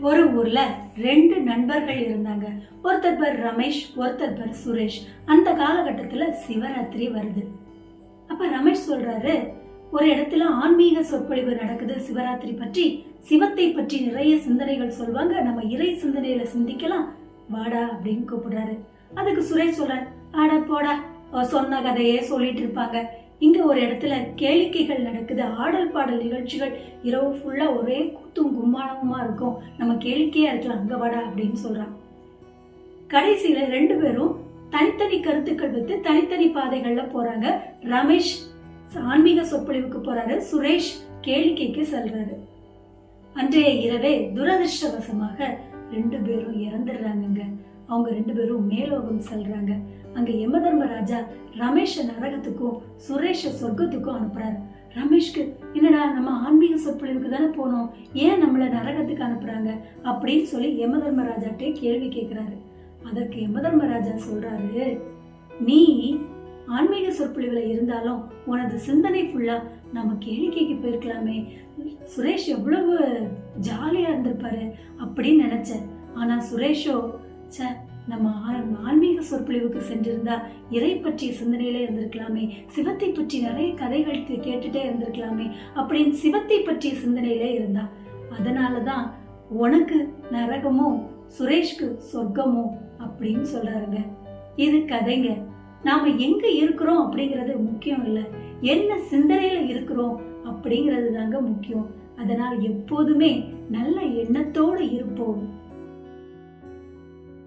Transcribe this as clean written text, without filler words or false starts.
ஒரு ஊர்ல ரெண்டு நண்பர்கள் இருந்தாங்க. ஒருத்தர் பேர் ரமேஷ், ஒருத்தர் பேர் சுரேஷ். அந்த காலகட்டத்துல சிவராத்திரி வருது. அப்ப ரமேஷ் சொல்றாரு, ஒரு இடத்துல ஆன்மீக சொற்பொழிவு நடக்குது சிவராத்திரி பற்றி, சிவத்தை பற்றி நிறைய சிந்தனைகள் சொல்வாங்க, நம்ம இறை சிந்தனையில சிந்திக்கலாம், வாடா அப்படின்னு கூப்பிடுறாரு. அதுக்கு சுரேஷ் சொல்றாரு, ஆடா போடா, சொன்ன கதையே சொல்லிட்டு இருப்பாங்க, இங்க ஒரு இடத்துல கேளிக்கைகள் நடக்குது, ஆடல் பாடல் நிகழ்ச்சிகள், இரவு ஃபுல்லா ஒரே கூத்தும் கும்மாளமுமா இருக்கும், நம்ம கேளிக்கையா இருக்கலாம், அங்க வாடா அப்படின்னு சொல்றான். கடைசியில ரெண்டு பேரும் தனித்தனி கருத்துக்கள் வைத்து தனித்தனி பாதைகள்ல போறாங்க. ரமேஷ் ஆன்மீக சொற்பொழிவுக்கு போறாரு, சுரேஷ் கேளிக்கைக்கு செல்றாரு. அன்றைய இரவே துரதிருஷ்டவசமாக ரெண்டு பேரும் இறந்துடுறாங்க. அவங்க ரெண்டு பேரும் மேலோகம் செல்றாங்க. அங்க யமதர்மராஜா ரமேஷ நரகத்துக்கும் சுரேஷ சொர்க்கத்துக்கும் அனுப்புறாரு. ரமேஷ்க்கு என்னடா, நம்ம ஆன்மீக சொற்பொழிவுக்கு தானே போனோம், ஏன் நம்மள நரகத்துக்கு அனுப்புறாங்க அப்படின்னு சொல்லி யமதர்மராஜாட்டே கேள்வி கேட்கிறாரு. அதற்கு யமதர்மராஜா சொல்றாரு, நீ ஆன்மீக சொற்பொழிவுல இருந்தாலும் உனது சிந்தனை ஃபுல்லா நம்ம கேளிக்கைக்கு போயிருக்கலாமே, சுரேஷ் எவ்வளவு ஜாலியா இருந்திருப்பாரு அப்படின்னு நினைச்சேன். ஆனா சுரேஷோ, நம்ம ஆன்மீக சொற்பொழிவுக்கு சென்றிருந்தா இறை பற்றிய சிந்தனையில இருந்திருக்கலாமே, சிவத்தை பற்றி நிறைய கதைகள் கேட்டுட்டே இருந்திருக்கலாமே அப்படின்னு சிவத்தை பற்றிய சிந்தனையில இருந்தா, அதனாலதான் உனக்கு நரகமோ சுரேஷ்க்கு சொர்க்கமோ அப்படின்னு சொல்றாருங்க. இது கதைங்க. நாம எங்க இருக்கிறோம் அப்படிங்கிறது முக்கியம் இல்ல, என்ன சிந்தனையில இருக்கிறோம் அப்படிங்கிறது தாங்க முக்கியம். அதனால் எப்போதுமே நல்ல எண்ணத்தோடு இருப்போம்.